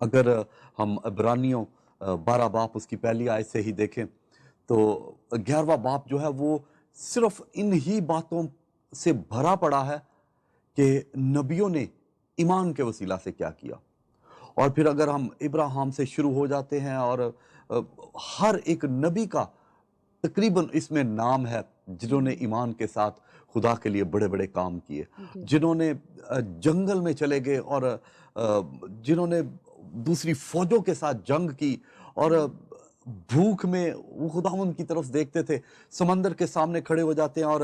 اگر ہم عبرانیوں 12 باپ اس کی پہلی آیت سے ہی دیکھیں تو 11واں باپ جو ہے وہ صرف ان ہی باتوں سے بھرا پڑا ہے کہ نبیوں نے ایمان کے وسیلہ سے کیا کیا. اور پھر اگر ہم ابراہیم سے شروع ہو جاتے ہیں اور ہر ایک نبی کا تقریباً اس میں نام ہے جنہوں نے ایمان کے ساتھ خدا کے لیے بڑے بڑے کام کیے, جنہوں نے جنگل میں چلے گئے اور جنہوں نے دوسری فوجوں کے ساتھ جنگ کی اور بھوک میں وہ خداوند کی طرف دیکھتے تھے, سمندر کے سامنے کھڑے ہو جاتے ہیں اور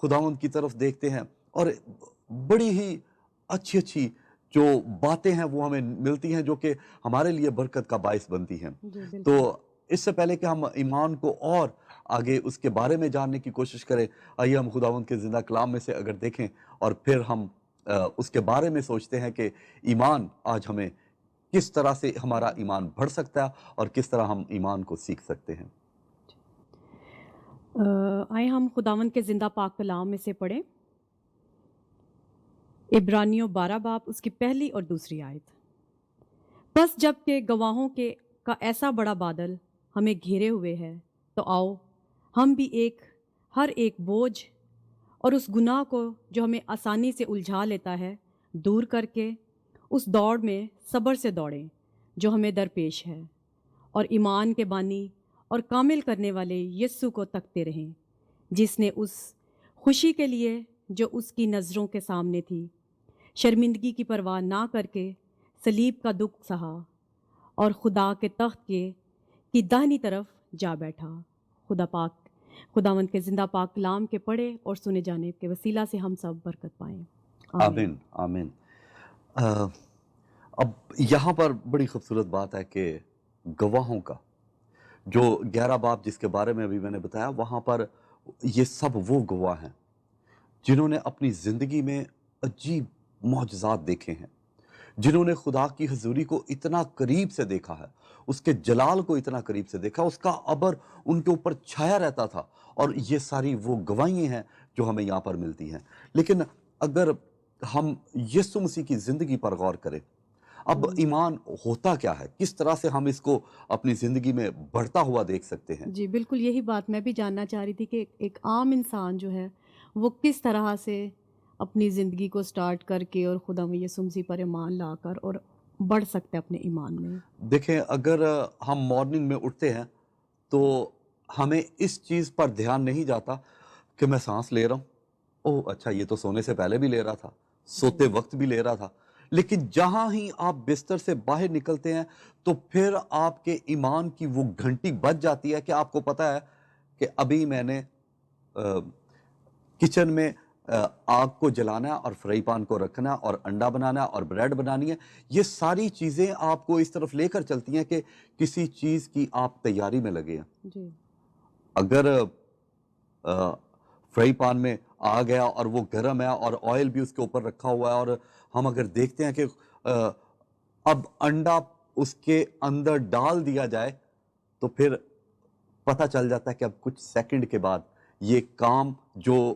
خداوند کی طرف دیکھتے ہیں اور بڑی ہی اچھی اچھی جو باتیں ہیں وہ ہمیں ملتی ہیں جو کہ ہمارے لیے برکت کا باعث بنتی ہیں. تو اس سے پہلے کہ ہم ایمان کو اور آگے اس کے بارے میں جاننے کی کوشش کریں, آئیے ہم خداوند کے زندہ کلام میں سے اگر دیکھیں اور پھر ہم اس کے بارے میں سوچتے ہیں کہ ایمان آج ہمیں کس طرح سے ہمارا ایمان بڑھ سکتا ہے اور کس طرح ہم ایمان کو سیکھ سکتے ہیں. آئے ہم خداوند کے زندہ پاک کلام میں سے پڑھیں عبرانیوں 12 باپ اس کی پہلی اور دوسری آیت. بس جب کہ گواہوں کا ایسا بڑا بادل ہمیں گھیرے ہوئے ہے تو آؤ ہم بھی ہر ایک بوجھ اور اس گناہ کو جو ہمیں آسانی سے الجھا لیتا ہے دور کر کے اس دوڑ میں صبر سے دوڑیں جو ہمیں درپیش ہے, اور ایمان کے بانی اور کامل کرنے والے یسوع کو تکتے رہیں, جس نے اس خوشی کے لیے جو اس کی نظروں کے سامنے تھی شرمندگی کی پرواہ نہ کر کے صلیب کا دکھ سہا اور خدا کے تخت کی داہنی طرف جا بیٹھا. خداوند کے زندہ پاک کلام کے پڑھے اور سنے جانے کے وسیلہ سے ہم سب برکت پائیں. آمین آمین. اب یہاں پر بڑی خوبصورت بات ہے کہ گواہوں کا جو 11 باپ جس کے بارے میں ابھی میں نے بتایا, وہاں پر یہ سب وہ گواہ ہیں جنہوں نے اپنی زندگی میں عجیب معجزات دیکھے ہیں, جنہوں نے خدا کی حضوری کو اتنا قریب سے دیکھا ہے, اس کے جلال کو اتنا قریب سے دیکھا, اس کا عبر ان کے اوپر چھایا رہتا تھا, اور یہ ساری وہ گواہیاں ہیں جو ہمیں یہاں پر ملتی ہیں. لیکن اگر ہم یسوع مسیح کی زندگی پر غور کریں, اب ایمان ہوتا کیا ہے, کس طرح سے ہم اس کو اپنی زندگی میں بڑھتا ہوا دیکھ سکتے ہیں؟ جی بالکل یہی بات میں بھی جاننا چاہ رہی تھی کہ ایک عام انسان جو ہے وہ کس طرح سے اپنی زندگی کو سٹارٹ کر کے اور خدا میں یسوع مسیح پر ایمان لا کر اور بڑھ سکتے اپنے ایمان میں. دیکھیں, اگر ہم مارننگ میں اٹھتے ہیں تو ہمیں اس چیز پر دھیان نہیں جاتا کہ میں سانس لے رہا ہوں, اوہ اچھا یہ تو سونے سے پہلے بھی لے رہا تھا, سوتے وقت بھی لے رہا تھا. لیکن جہاں ہی آپ بستر سے باہر نکلتے ہیں تو پھر آپ کے ایمان کی وہ گھنٹی بج جاتی ہے کہ آپ کو پتا ہے کہ ابھی میں نے کچن میں آگ کو جلانا ہے اور فرائی پان کو رکھنا اور انڈا بنانا اور بریڈ بنانی ہے. یہ ساری چیزیں آپ کو اس طرف لے کر چلتی ہیں کہ کسی چیز کی آپ تیاری میں لگے ہیں. اگر فرائی پان میں آ گیا اور وہ گرم ہے اور آئل بھی اس کے اوپر رکھا ہوا ہے, اور ہم اگر دیکھتے ہیں کہ اب انڈا اس کے اندر ڈال دیا جائے تو پھر پتہ چل جاتا ہے کہ اب کچھ سیکنڈ کے بعد یہ کام جو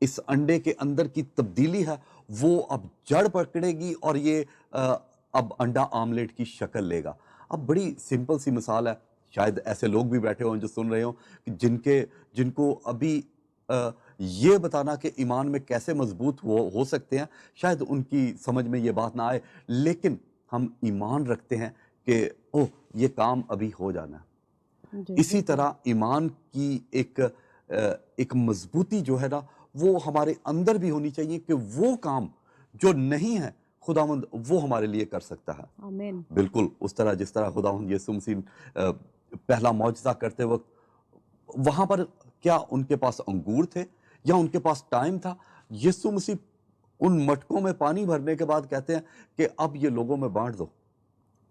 اس انڈے کے اندر کی تبدیلی ہے وہ اب جڑ پکڑے گی اور یہ اب انڈا آملیٹ کی شکل لے گا. اب بڑی سمپل سی مثال ہے, شاید ایسے لوگ بھی بیٹھے ہوں جو سن رہے ہوں کہ جن کو ابھی یہ بتانا کہ ایمان میں کیسے مضبوط ہو سکتے ہیں, شاید ان کی سمجھ میں یہ بات نہ آئے, لیکن ہم ایمان رکھتے ہیں کہ اوہ یہ کام ابھی ہو جانا ہے. اسی طرح ایمان کی ایک مضبوطی جو ہے نا وہ ہمارے اندر بھی ہونی چاہیے کہ وہ کام جو نہیں ہے خداوند وہ ہمارے لیے کر سکتا ہے. آمین. بالکل اس طرح جس طرح خداوند یسوع مسیح پہلا معجزہ کرتے وقت وہاں پر کیا ان کے پاس انگور تھے یا ان کے پاس ٹائم تھا؟ یسوع مسیح ان مٹکوں میں پانی بھرنے کے بعد کہتے ہیں کہ اب یہ لوگوں میں بانٹ دو,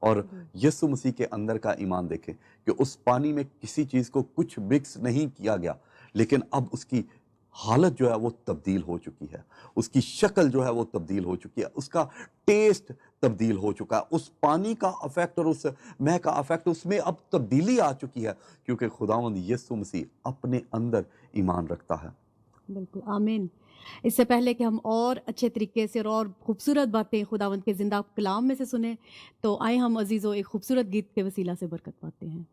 اور یسوع مسیح کے اندر کا ایمان دیکھیں کہ اس پانی میں کسی چیز کو کچھ مکس نہیں کیا گیا, لیکن اب اس کی حالت جو ہے وہ تبدیل ہو چکی ہے, اس کی شکل جو ہے وہ تبدیل ہو چکی ہے, اس کا ٹیسٹ تبدیل ہو چکا ہے, اس پانی کا افیکٹ اور اس مے کا افیکٹ اس میں اب تبدیلی آ چکی ہے کیونکہ خداوند یسوع مسیح اپنے اندر ایمان رکھتا ہے. بالکل آمین. اس سے پہلے کہ ہم اور اچھے طریقے سے اور خوبصورت باتیں خداوند کے زندہ کلام میں سے سنیں، تو آئیں ہم عزیزوں ایک خوبصورت گیت کے وسیلہ سے برکت پاتے ہیں۔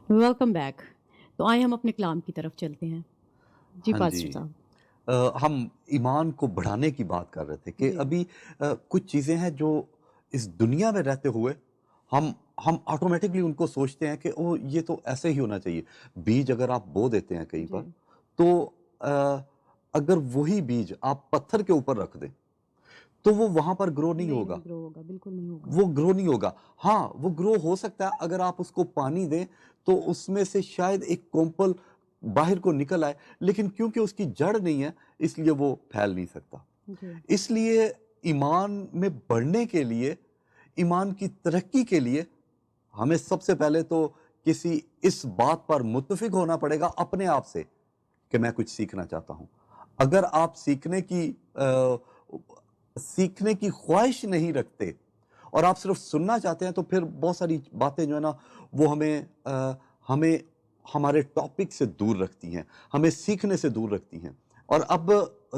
Welcome back. تو آئیں ہم اپنے کلام کی طرف چلتے ہیں۔ جی ہاں پاسٹر جی، صاحب۔ ہم ایمان کو بڑھانے کی بات کر رہے تھے کہ جی ابھی کچھ چیزیں ہیں جو اس دنیا میں رہتے ہوئے ہم آٹومیٹکلی ان کو سوچتے ہیں کہ او یہ تو ایسے ہی ہونا چاہیے۔ بیج اگر آپ بو دیتے ہیں کہیں پر جی تو اگر وہی بیج آپ پتھر کے اوپر رکھ دیں تو وہ وہاں پر گرو نہیں ہوگا، نہیں گرو ہوگا، بالکل نہیں ہوگا۔ وہ گرو نہیں ہوگا۔ ہاں وہ گرو ہو سکتا ہے اگر آپ اس کو پانی دیں تو اس میں سے شاید ایک کومپل باہر کو نکل آئے، لیکن کیونکہ اس کی جڑ نہیں ہے اس لیے وہ پھیل نہیں سکتا۔ جی اس لیے ایمان میں بڑھنے کے لیے، ایمان کی ترقی کے لیے ہمیں سب سے پہلے تو کسی اس بات پر متفق ہونا پڑے گا اپنے آپ سے کہ میں کچھ سیکھنا چاہتا ہوں۔ اگر آپ سیکھنے کی خواہش نہیں رکھتے اور آپ صرف سننا چاہتے ہیں تو پھر بہت ساری باتیں جو ہے نا وہ ہمیں ہمارے ٹاپک سے دور رکھتی ہیں، ہمیں سیکھنے سے دور رکھتی ہیں۔ اور اب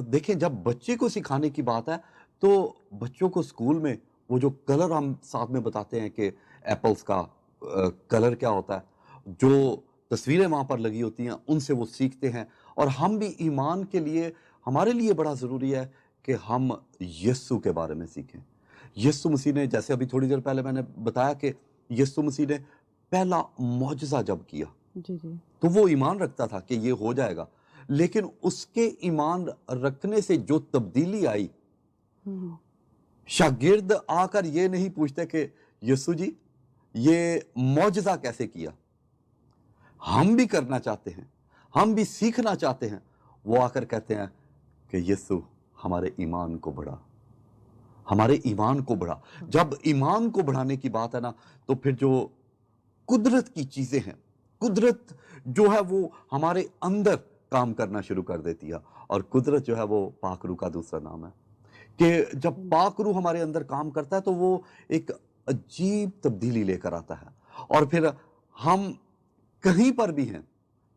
دیکھیں جب بچے کو سکھانے کی بات ہے تو بچوں کو اسکول میں وہ جو کلر ہم ساتھ میں بتاتے ہیں کہ ایپلز کا کلر کیا ہوتا ہے، جو تصویریں وہاں پر لگی ہوتی ہیں ان سے وہ سیکھتے ہیں۔ اور ہم بھی ایمان کے لیے ہمارے لیے بڑا ضروری ہے کہ ہم یسوع کے بارے میں سیکھیں۔ یسوع مسیح نے، جیسے ابھی تھوڑی دیر پہلے میں نے بتایا کہ یسوع مسیح نے پہلا معجزہ جب کیا جی جی تو وہ ایمان رکھتا تھا کہ یہ ہو جائے گا، لیکن اس کے ایمان رکھنے سے جو تبدیلی آئی، ہوں شاگرد آ کر یہ نہیں پوچھتے کہ یسوع جی یہ معجزہ کیسے کیا، ہم بھی کرنا چاہتے ہیں، ہم بھی سیکھنا چاہتے ہیں۔ وہ آ کر کہتے ہیں کہ یسوع ہمارے ایمان کو بڑھا، ہمارے ایمان کو بڑھا۔ جب ایمان کو بڑھانے کی بات ہے نا تو پھر جو قدرت کی چیزیں ہیں، قدرت جو ہے وہ ہمارے اندر کام کرنا شروع کر دیتی ہے، اور قدرت جو ہے وہ پاک روح کا دوسرا نام ہے کہ جب پاک روح ہمارے اندر کام کرتا ہے تو وہ ایک عجیب تبدیلی لے کر آتا ہے، اور پھر ہم کہیں پر بھی ہیں،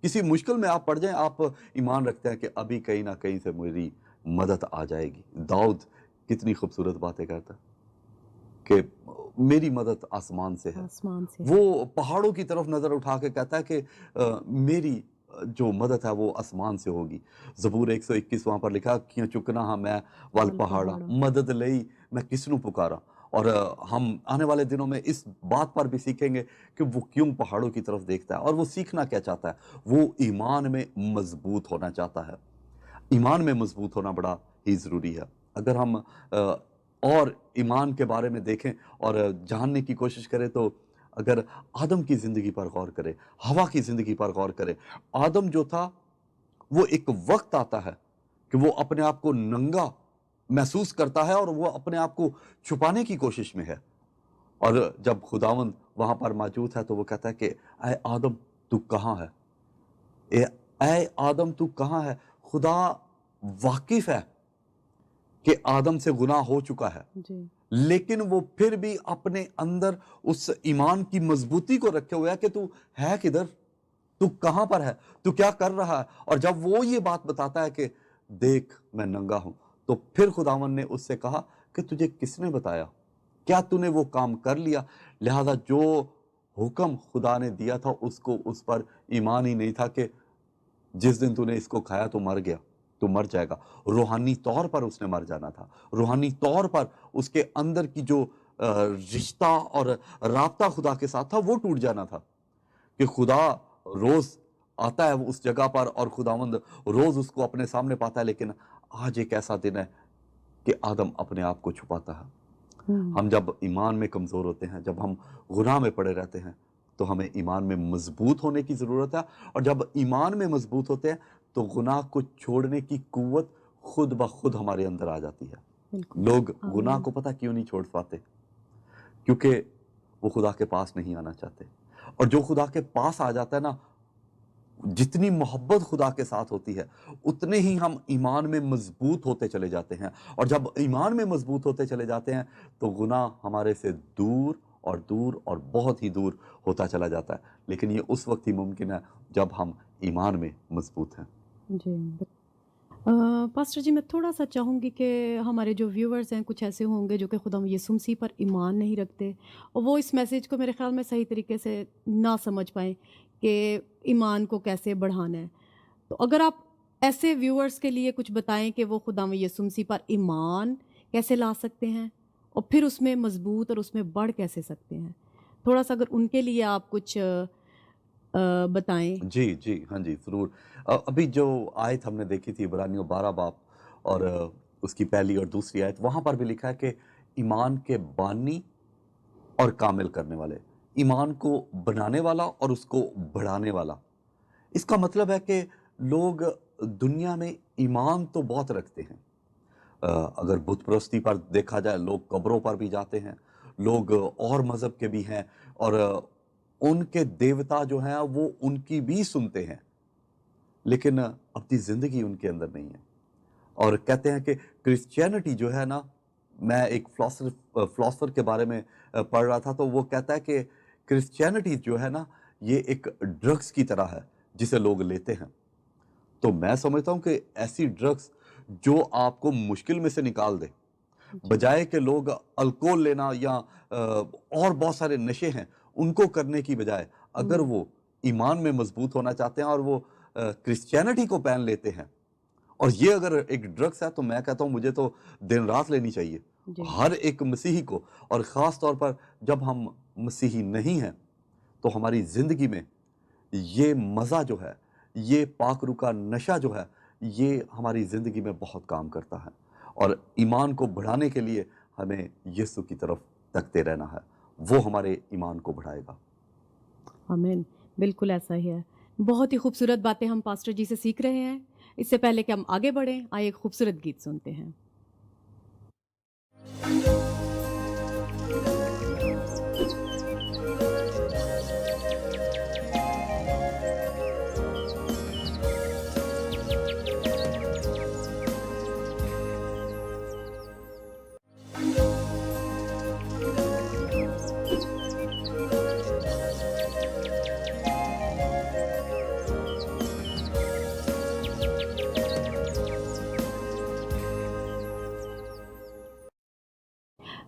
کسی مشکل میں آپ پڑ جائیں، آپ ایمان رکھتے ہیں کہ ابھی کہیں نہ کہیں سے میری مدد آ جائے گی۔ داؤد کتنی خوبصورت باتیں کرتا ہے کہ میری مدد آسمان سے ہے۔ آسمان سے۔ وہ پہاڑوں کی طرف نظر اٹھا کے کہتا ہے کہ میری جو مدد ہے وہ آسمان سے ہوگی۔ زبور 121 وہاں پر لکھا، کیوں چکنا ہاں میں وال پہاڑا، مدد لئی میں کس نوں پکارا۔ اور ہم آنے والے دنوں میں اس بات پر بھی سیکھیں گے کہ وہ کیوں پہاڑوں کی طرف دیکھتا ہے اور وہ سیکھنا کیا چاہتا ہے۔ وہ ایمان میں مضبوط ہونا چاہتا ہے۔ ایمان میں مضبوط ہونا بڑا ہی ضروری ہے۔ اگر ہم اور ایمان کے بارے میں دیکھیں اور جاننے کی کوشش کریں تو اگر آدم کی زندگی پر غور کریں، ہوا کی زندگی پر غور کریں، آدم جو تھا وہ ایک وقت آتا ہے کہ وہ اپنے آپ کو ننگا محسوس کرتا ہے اور وہ اپنے آپ کو چھپانے کی کوشش میں ہے، اور جب خداوند وہاں پر موجود ہے تو وہ کہتا ہے کہ اے آدم تو کہاں ہے، اے آدم تو کہاں ہے۔ خدا واقف ہے کہ آدم سے گناہ ہو چکا ہے، جی لیکن وہ پھر بھی اپنے اندر اس ایمان کی مضبوطی کو رکھے ہوئے ہے کہ تو ہے کدھر، تو کہاں پر ہے، تو کیا کر رہا ہے۔ اور جب وہ یہ بات بتاتا ہے کہ دیکھ میں ننگا ہوں، تو پھر خداوند نے اس سے کہا کہ تجھے کس نے بتایا، کیا تو نے وہ کام کر لیا۔ لہذا جو حکم خدا نے دیا تھا اس پر ایمان ہی نہیں تھا کہ جس دن تو نے اس کو کھایا تو مر گیا، تو مر جائے گا۔ روحانی طور پر اس نے مر جانا تھا، روحانی طور پر اس کے اندر کی جو رشتہ اور رابطہ خدا کے ساتھ تھا وہ ٹوٹ جانا تھا، کہ خدا روز آتا ہے اس جگہ پر اور خداوند روز اس کو اپنے سامنے پاتا ہے، لیکن آج ایک ایسا دن ہے کہ آدم اپنے آپ کو چھپاتا ہے۔ ہم جب ایمان میں کمزور ہوتے ہیں، جب ہم گناہ میں پڑے رہتے ہیں تو ہمیں ایمان میں مضبوط ہونے کی ضرورت ہے، اور جب ایمان میں مضبوط ہوتے ہیں تو گناہ کو چھوڑنے کی قوت خود بخود ہمارے اندر آ جاتی ہے. بالکل. لوگ گناہ آمین. کو پتہ کیوں نہیں چھوڑ پاتے؟ کیونکہ وہ خدا کے پاس نہیں آنا چاہتے. اور جو خدا کے پاس آ جاتا ہے نا، جتنی محبت خدا کے ساتھ ہوتی ہے اتنے ہی ہم ایمان میں مضبوط ہوتے چلے جاتے ہیں. اور جب ایمان میں مضبوط ہوتے چلے جاتے ہیں تو گناہ ہمارے سے دور اور دور اور بہت ہی دور ہوتا چلا جاتا ہے. لیکن یہ اس وقت ہی ممکن ہے جب ہم ایمان میں مضبوط ہیں. جی. پاسٹر جی، میں تھوڑا سا چاہوں گی کہ ہمارے جو ویورز ہیں کچھ ایسے ہوں گے جو کہ خدا یسوع مسیح پر ایمان نہیں رکھتے، اور وہ اس میسیج کو میرے خیال میں صحیح طریقے سے نہ سمجھ پائیں کہ ایمان کو کیسے بڑھانا ہے. تو اگر آپ ایسے ویورز کے لیے کچھ بتائیں کہ وہ خدا یسوع مسیح پر ایمان کیسے لا سکتے ہیں اور پھر اس میں مضبوط اور اس میں بڑھ کیسے سکتے ہیں، تھوڑا سا اگر ان کے لیے آپ کچھ بتائیں. جی جی ہاں جی ضرور. ابھی جو آیت ہم نے دیکھی تھی عبرانیوں 12 باب اور اس کی پہلی اور دوسری آیت، وہاں پر بھی لکھا ہے کہ ایمان کے بانی اور کامل کرنے والے، ایمان کو بنانے والا اور اس کو بڑھانے والا. اس کا مطلب ہے کہ لوگ دنیا میں ایمان تو بہت رکھتے ہیں. اگر بت پرستی پر دیکھا جائے، لوگ قبروں پر بھی جاتے ہیں، لوگ اور مذہب کے بھی ہیں، اور ان کے دیوتا جو ہیں وہ ان کی بھی سنتے ہیں، لیکن اپنی زندگی ان کے اندر نہیں ہے. اور کہتے ہیں کہ کرسچینٹی جو ہے نا، میں ایک فلاسفر کے بارے میں پڑھ رہا تھا، تو وہ کہتا ہے کہ کرسچینٹی جو ہے نا یہ ایک ڈرگس کی طرح ہے جسے لوگ لیتے ہیں. تو میں سمجھتا ہوں کہ ایسی ڈرگس جو آپ کو مشکل میں سے نکال دے، بجائے کہ لوگ الکوہول لینا یا اور بہت سارے نشے ہیں ان کو کرنے کی بجائے اگر وہ ایمان میں مضبوط ہونا چاہتے ہیں اور وہ کرسچینٹی کو پہن لیتے ہیں، اور یہ اگر ایک ڈرگس ہے تو میں کہتا ہوں مجھے تو دن رات لینی چاہیے ہر ایک مسیحی کو. اور خاص طور پر جب ہم مسیحی نہیں ہیں تو ہماری زندگی میں یہ مزہ جو ہے، یہ پاک روح کا نشہ جو ہے، یہ ہماری زندگی میں بہت کام کرتا ہے. اور ایمان کو بڑھانے کے لیے ہمیں یسوع کی طرف تکتے رہنا ہے، وہ ہمارے ایمان کو بڑھائے گا. آمین. بالکل ایسا ہی ہے. بہت ہی خوبصورت باتیں ہم پاسٹر جی سے سیکھ رہے ہیں. اس سے پہلے کہ ہم آگے بڑھیں، آئے ایک خوبصورت گیت سنتے ہیں.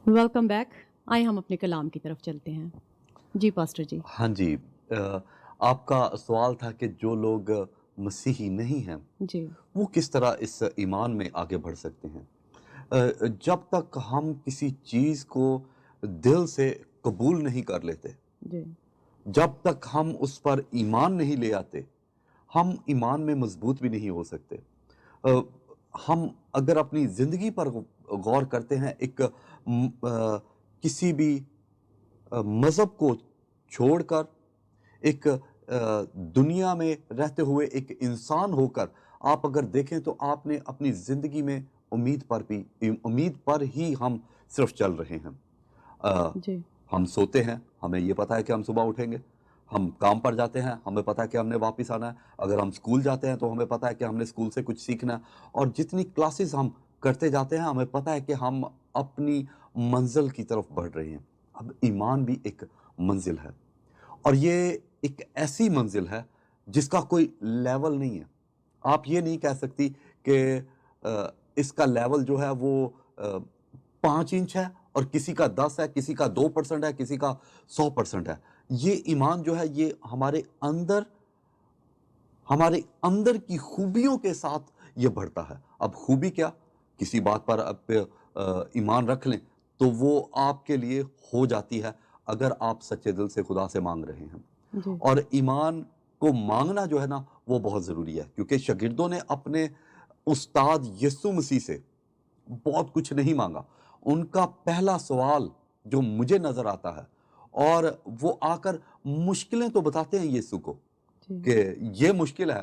Welcome back. آئے ہم اپنے کلام کی طرف چلتے ہیں. جی پاسٹر جی. ہاں جی، آپ کا سوال تھا کہ جو لوگ مسیحی نہیں ہیں جی. وہ کس طرح اس ایمان میں آگے بڑھ سکتے ہیں. جب تک ہم کسی چیز کو دل سے قبول نہیں کر لیتے، جی. جب تک ہم اس پر ایمان نہیں لے آتے، ہم ایمان میں مضبوط بھی نہیں ہو سکتے. ہم اگر اپنی زندگی پر غور کرتے ہیں، ایک کسی بھی مذہب کو چھوڑ کر، ایک دنیا میں رہتے ہوئے ایک انسان ہو کر آپ اگر دیکھیں تو آپ نے اپنی زندگی میں امید پر ہی ہم صرف چل رہے ہیں. جی. ہم سوتے ہیں، ہمیں یہ پتہ ہے کہ ہم صبح اٹھیں گے. ہم کام پر جاتے ہیں، ہمیں پتہ ہے کہ ہم نے واپس آنا ہے. اگر ہم اسکول جاتے ہیں تو ہمیں پتہ ہے کہ ہم نے اسکول سے کچھ سیکھنا ہے. اور جتنی کلاسز ہم کرتے جاتے ہیں ہمیں پتہ ہے کہ ہم اپنی منزل کی طرف بڑھ رہے ہیں. اب ایمان بھی ایک منزل ہے، اور یہ ایک ایسی منزل ہے جس کا کوئی لیول نہیں ہے. آپ یہ نہیں کہہ سکتی کہ اس کا لیول جو ہے وہ 5 انچ ہے اور کسی کا 10 ہے، کسی کا 2% ہے، کسی کا 100% ہے. یہ ایمان جو ہے یہ ہمارے اندر کی خوبیوں کے ساتھ یہ بڑھتا ہے. اب خوبی کیا؟ کسی بات پر آپ ایمان رکھ لیں تو وہ آپ کے لیے ہو جاتی ہے اگر آپ سچے دل سے خدا سے مانگ رہے ہیں. جی. اور ایمان کو مانگنا جو ہے نا وہ بہت ضروری ہے، کیونکہ شاگردوں نے اپنے استاد یسوع مسیح سے بہت کچھ نہیں مانگا. ان کا پہلا سوال جو مجھے نظر آتا ہے، اور وہ آ کر مشکلیں تو بتاتے ہیں یسوع کو جی. کہ یہ مشکل ہے،